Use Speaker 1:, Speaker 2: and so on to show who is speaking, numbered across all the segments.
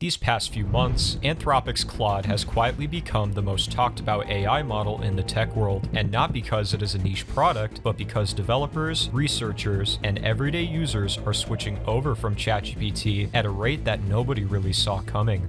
Speaker 1: These past few months, Anthropic's Claude has quietly become the most talked about AI model in the tech world, and not because it is a niche product, but because developers, researchers, and everyday users are switching over from ChatGPT at a rate that nobody really saw coming.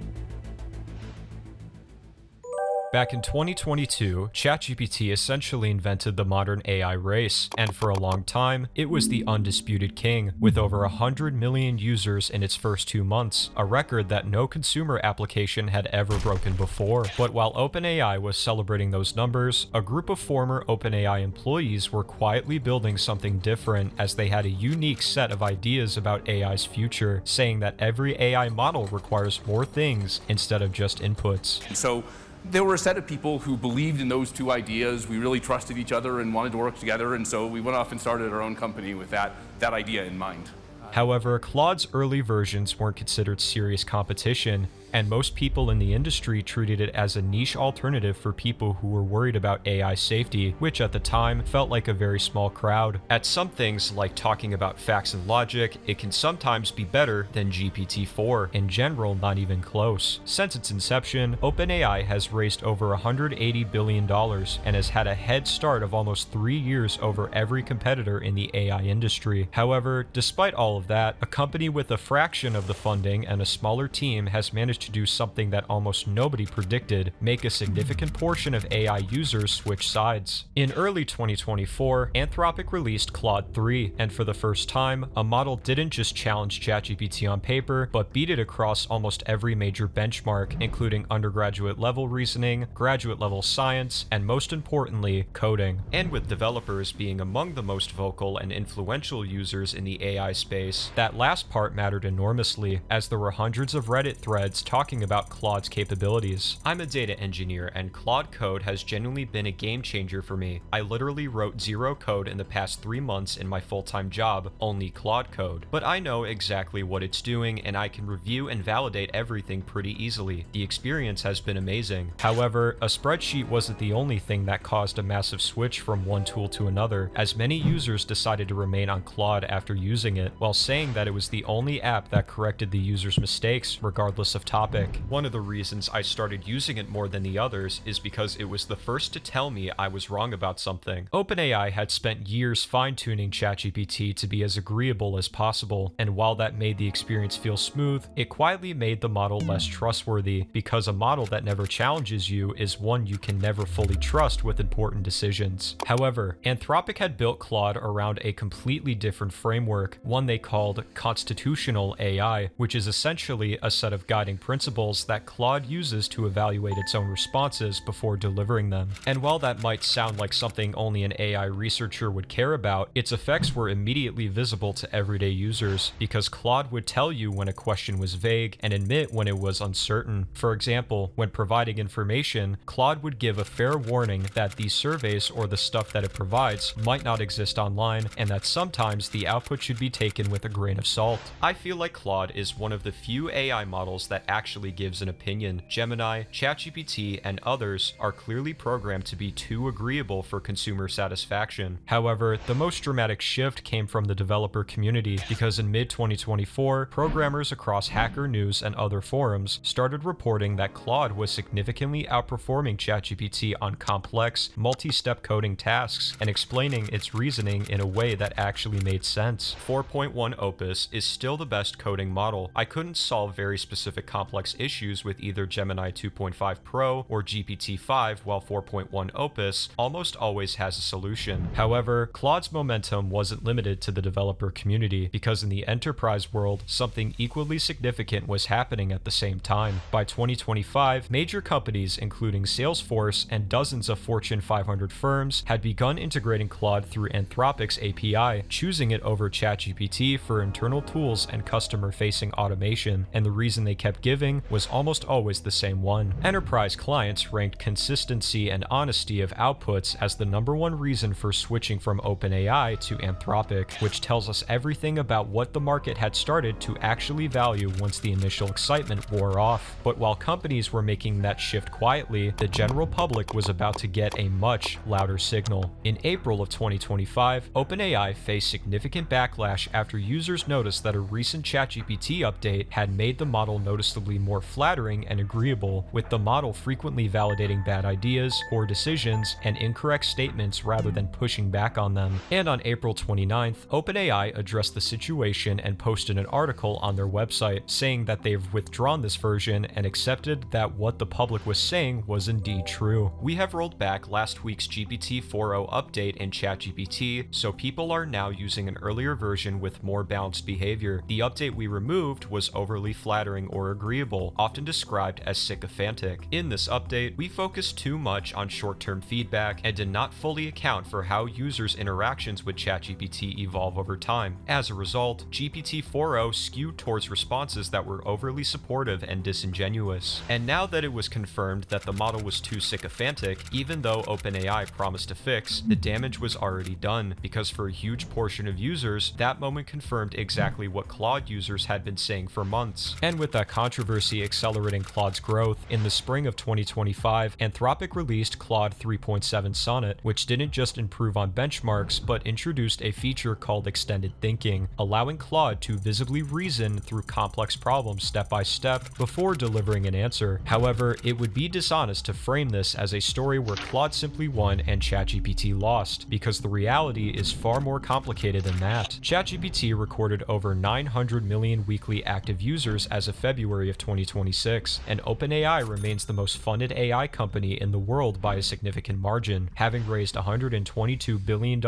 Speaker 1: Back in 2022, ChatGPT essentially invented the modern AI race, and for a long time, it was the undisputed king, with over 100 million users in its first 2 months, a record that no consumer application had ever broken before. But while OpenAI was celebrating those numbers, a group of former OpenAI employees were quietly building something different as they had a unique set of ideas about AI's future, saying that every AI model requires more things instead of just inputs.
Speaker 2: So there were a set of people who believed in those two ideas. We really trusted each other and wanted to work together, and so we went off and started our own company with that idea in mind.
Speaker 1: However, Claude's early versions weren't considered serious competition, and most people in the industry treated it as a niche alternative for people who were worried about AI safety, which at the time felt like a very small crowd. At some things, like talking about facts and logic, it can sometimes be better than GPT-4, in general not even close. Since its inception, OpenAI has raised over $180 billion and has had a head start of almost 3 years over every competitor in the AI industry. However, despite all of that, a company with a fraction of the funding and a smaller team has managed to do something that almost nobody predicted: make a significant portion of AI users switch sides. In early 2024, Anthropic released Claude 3, and for the first time, a model didn't just challenge ChatGPT on paper, but beat it across almost every major benchmark, including undergraduate level reasoning, graduate level science, and most importantly, coding. And with developers being among the most vocal and influential users in the AI space, that last part mattered enormously, as there were hundreds of Reddit threads talking about Claude's capabilities. I'm a data engineer, and Claude Code has genuinely been a game changer for me. I literally wrote 0 code in the past 3 months in my full-time job, only Claude Code. But I know exactly what it's doing, and I can review and validate everything pretty easily. The experience has been amazing. However, a spreadsheet wasn't the only thing that caused a massive switch from one tool to another, as many users decided to remain on Claude after using it, while saying that it was the only app that corrected the user's mistakes, regardless of topic. One of the reasons I started using it more than the others is because it was the first to tell me I was wrong about something. OpenAI had spent years fine-tuning ChatGPT to be as agreeable as possible, and while that made the experience feel smooth, it quietly made the model less trustworthy, because a model that never challenges you is one you can never fully trust with important decisions. However, Anthropic had built Claude around a completely different framework, one they called constitutional AI, which is essentially a set of guiding principles that Claude uses to evaluate its own responses before delivering them. And while that might sound like something only an AI researcher would care about, its effects were immediately visible to everyday users, because Claude would tell you when a question was vague and admit when it was uncertain. For example, when providing information, Claude would give a fair warning that these surveys or the stuff that it provides might not exist online, and that sometimes the output should be taken with a grain of salt. I feel like Claude is one of the few AI models that actually gives an opinion. Gemini, ChatGPT, and others are clearly programmed to be too agreeable for consumer satisfaction. However, the most dramatic shift came from the developer community, because in mid-2024, programmers across Hacker News and other forums started reporting that Claude was significantly outperforming ChatGPT on complex, multi-step coding tasks, and explaining its reasoning in a way that actually made sense. 4.1 Opus is still the best coding model. I couldn't solve very specific complex issues with either Gemini 2.5 Pro or GPT-5, while 4.1 Opus almost always has a solution. However, Claude's momentum wasn't limited to the developer community, because in the enterprise world, something equally significant was happening at the same time. By 2025, major companies including Salesforce and dozens of Fortune 500 firms had begun integrating Claude through Anthropic's API, choosing it over ChatGPT for internal tools and customer-facing automation, and the reason they kept giving was almost always the same one. Enterprise clients ranked consistency and honesty of outputs as the #1 reason for switching from OpenAI to Anthropic, which tells us everything about what the market had started to actually value once the initial excitement wore off. But while companies were making that shift quietly, the general public was about to get a much louder signal. In April of 2025, OpenAI faced significant backlash after users noticed that a recent ChatGPT update had made the model noticeably noticeably more flattering and agreeable, with the model frequently validating bad ideas, poor decisions, and incorrect statements rather than pushing back on them. And on April 29th, OpenAI addressed the situation and posted an article on their website saying that they've withdrawn this version and accepted that what the public was saying was indeed true. We have rolled back last week's GPT-4o update in ChatGPT, so people are now using an earlier version with more balanced behavior. The update we removed was overly flattering or agreeable, often described as sycophantic. In this update, we focused too much on short-term feedback and did not fully account for how users' interactions with ChatGPT evolve over time. As a result, GPT-4o skewed towards responses that were overly supportive and disingenuous. And now that it was confirmed that the model was too sycophantic, even though OpenAI promised a fix, the damage was already done, because for a huge portion of users, that moment confirmed exactly what Claude users had been saying for months. And with that controversy accelerating Claude's growth, in the spring of 2025, Anthropic released Claude 3.7 Sonnet, which didn't just improve on benchmarks, but introduced a feature called extended thinking, allowing Claude to visibly reason through complex problems step by step before delivering an answer. However, it would be dishonest to frame this as a story where Claude simply won and ChatGPT lost, because the reality is far more complicated than that. ChatGPT recorded over 900 million weekly active users as of February of 2026, and OpenAI remains the most funded AI company in the world by a significant margin, having raised $122 billion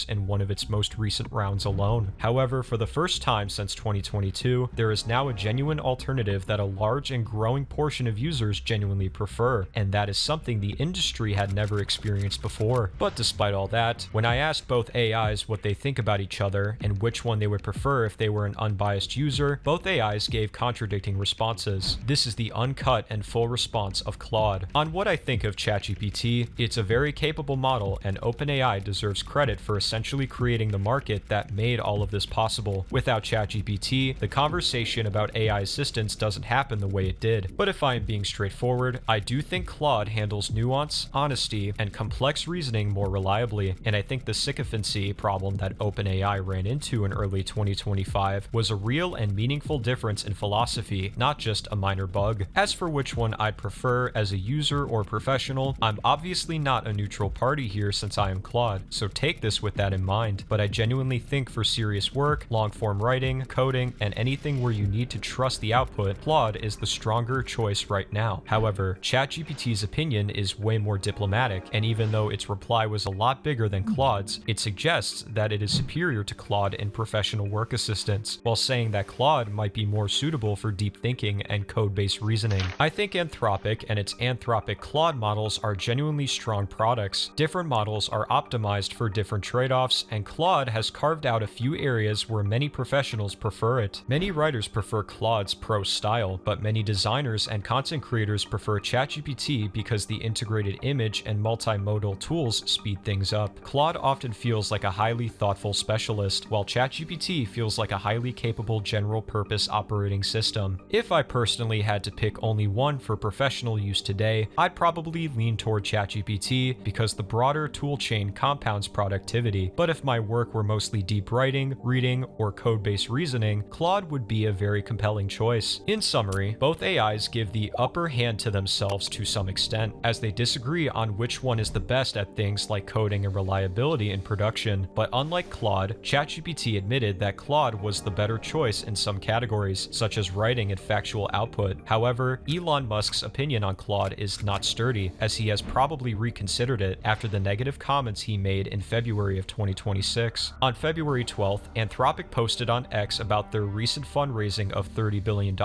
Speaker 1: in one of its most recent rounds alone. However, for the first time since 2022, there is now a genuine alternative that a large and growing portion of users genuinely prefer, and that is something the industry had never experienced before. But despite all that, when I asked both AIs what they think about each other and which one they would prefer if they were an unbiased user, both AIs gave contradicting responses. This is the uncut and full response of Claude. On what I think of ChatGPT, it's a very capable model, and OpenAI deserves credit for essentially creating the market that made all of this possible. Without ChatGPT, the conversation about AI assistance doesn't happen the way it did. But if I am being straightforward, I do think Claude handles nuance, honesty, and complex reasoning more reliably, and I think the sycophancy problem that OpenAI ran into in early 2025 was a real and meaningful difference in philosophy, not just a minor bug. As for which one I'd prefer as a user or professional, I'm obviously not a neutral party here since I am Claude, so take this with that in mind, but I genuinely think for serious work, long-form writing, coding, and anything where you need to trust the output, Claude is the stronger choice right now. However, ChatGPT's opinion is way more diplomatic, and even though its reply was a lot bigger than Claude's, it suggests that it is superior to Claude in professional work assistance, while saying that Claude might be more suitable for deep thinking and code-based reasoning. I think Anthropic and its Anthropic Claude models are genuinely strong products. Different models are optimized for different trade-offs, and Claude has carved out a few areas where many professionals prefer it. Many writers prefer Claude's prose style, but many designers and content creators prefer ChatGPT because the integrated image and multimodal tools speed things up. Claude often feels like a highly thoughtful specialist, while ChatGPT feels like a highly capable general-purpose operating system. If I personally had to pick only one for professional use today, I'd probably lean toward ChatGPT because the broader toolchain compounds productivity. But if my work were mostly deep writing, reading, or code-based reasoning, Claude would be a very compelling choice. In summary, both AIs give the upper hand to themselves to some extent, as they disagree on which one is the best at things like coding and reliability in production. But unlike Claude, ChatGPT admitted that Claude was the better choice in some categories, such as writing and factual output. However, Elon Musk's opinion on Claude is not sturdy, as he has probably reconsidered it after the negative comments he made in February of 2026. On February 12th, Anthropic posted on X about their recent fundraising of $30 billion,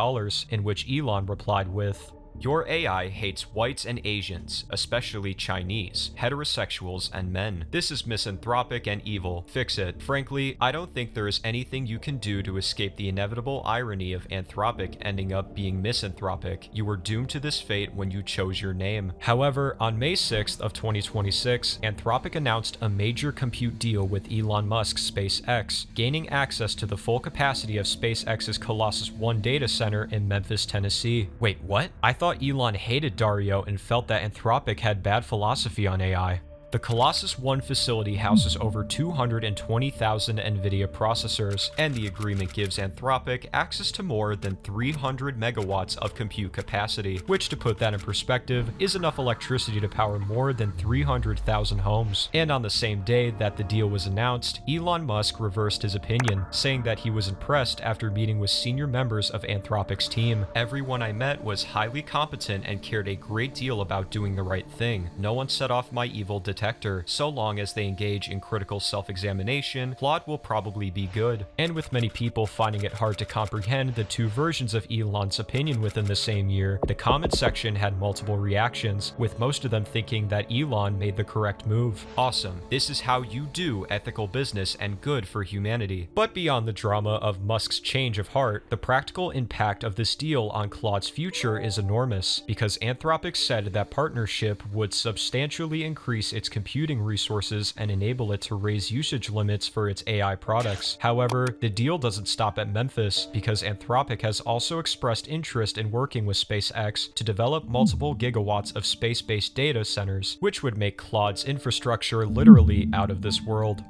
Speaker 1: in which Elon replied with, "Your AI hates whites and Asians, especially Chinese, heterosexuals, and men. This is misanthropic and evil. Fix it. Frankly, I don't think there is anything you can do to escape the inevitable irony of Anthropic ending up being misanthropic. You were doomed to this fate when you chose your name." However, on May 6th of 2026, Anthropic announced a major compute deal with Elon Musk's SpaceX, gaining access to the full capacity of SpaceX's Colossus 1 data center in Memphis, Tennessee. Wait, what? I thought Elon hated Dario and felt that Anthropic had bad philosophy on AI. The Colossus 1 facility houses over 220,000 NVIDIA processors, and the agreement gives Anthropic access to more than 300 megawatts of compute capacity, which, to put that in perspective, is enough electricity to power more than 300,000 homes. And on the same day that the deal was announced, Elon Musk reversed his opinion, saying that he was impressed after meeting with senior members of Anthropic's team. "Everyone I met was highly competent and cared a great deal about doing the right thing. No one set off my evil detector. So long as they engage in critical self-examination, Claude will probably be good." And with many people finding it hard to comprehend the two versions of Elon's opinion within the same year, the comment section had multiple reactions, with most of them thinking that Elon made the correct move. Awesome. This is how you do ethical business and good for humanity. But beyond the drama of Musk's change of heart, the practical impact of this deal on Claude's future is enormous, because Anthropic said that partnership would substantially increase its computing resources and enable it to raise usage limits for its AI products. However, the deal doesn't stop at Memphis, because Anthropic has also expressed interest in working with SpaceX to develop multiple gigawatts of space-based data centers, which would make Claude's infrastructure literally out of this world.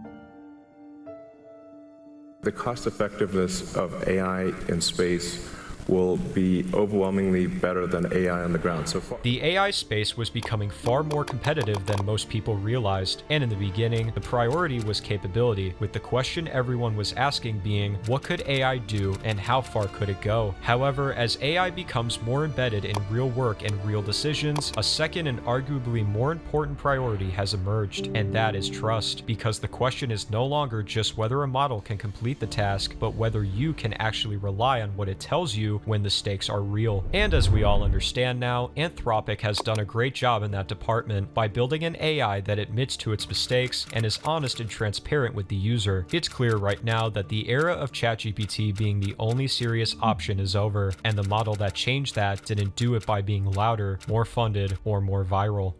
Speaker 3: The cost effectiveness of AI in space will be overwhelmingly better than AI on the ground so far.
Speaker 1: The AI space was becoming far more competitive than most people realized, and in the beginning, the priority was capability, with the question everyone was asking being, what could AI do and how far could it go? However, as AI becomes more embedded in real work and real decisions, a second and arguably more important priority has emerged, and that is trust, because the question is no longer just whether a model can complete the task, but whether you can actually rely on what it tells you when the stakes are real. And as we all understand now, Anthropic has done a great job in that department by building an AI that admits to its mistakes and is honest and transparent with the user. It's clear right now that the era of ChatGPT being the only serious option is over, and the model that changed that didn't do it by being louder, more funded, or more viral.